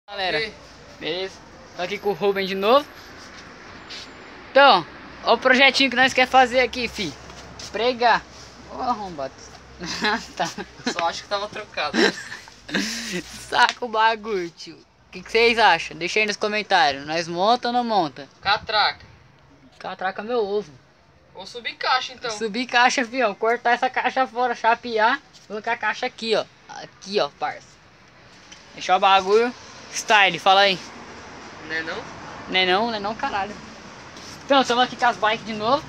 Galera, beleza? Tô aqui com o Ruben de novo. Então, ó o projetinho que nós quer fazer aqui, fi. Pregar. Ô, arrombado. Tá. Só acho que tava trocado. Saca o bagulho, tio. O que vocês acham? Deixa aí nos comentários. Nós monta ou não monta? Catraca. Catraca meu ovo. Ou subir caixa então. Subir caixa, fião. Cortar essa caixa fora, chapear. Colocar a caixa aqui, ó. Aqui, ó, parça. Deixar o bagulho. Style, fala aí. Né não? Não é não, caralho. Então, estamos aqui com as bikes de novo.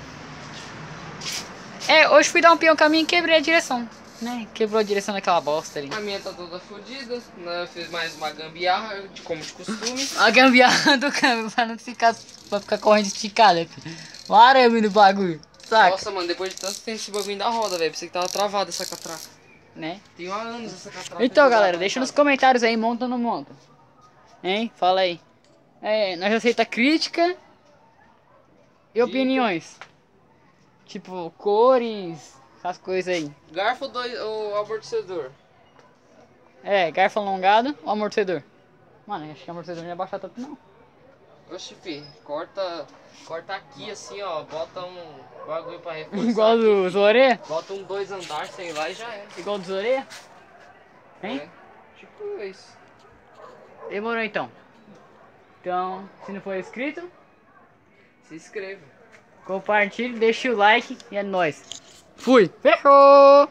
Hoje fui dar um peão caminho e quebrei a direção, né? Quebrou a direção daquela bosta ali. A minha tá toda fodida, né? Eu fiz mais uma gambiarra, como de costume. A gambiarra do câmbio pra não ficar, pra ficar correndo esticada, filho. O arame do bagulho, saca? Nossa, mano, depois de tanto tempo esse bagulho da roda, velho. Pensei que tava travada essa catraca. Né? Tem há anos essa catraca. Então, galera, deixa nos comentários aí, monta ou não monta? Hein? Fala aí. Nós aceitamos crítica e opiniões. Tipo, cores, essas coisas aí. Garfo ou amortecedor? Garfo alongado ou amortecedor? Mano, acho que amortecedor não ia baixar tanto não. Oxi, fi, corta aqui assim, ó. Bota um bagulho pra reforçar. Igual aqui, dos orelha? Bota um 2 andares, sei lá, e já é. Igual dos orelha? Hein? É, tipo isso. Demorou então. Então, se não for inscrito, Se inscreva. compartilhe, deixa o like e é nóis. Fui! Fechou!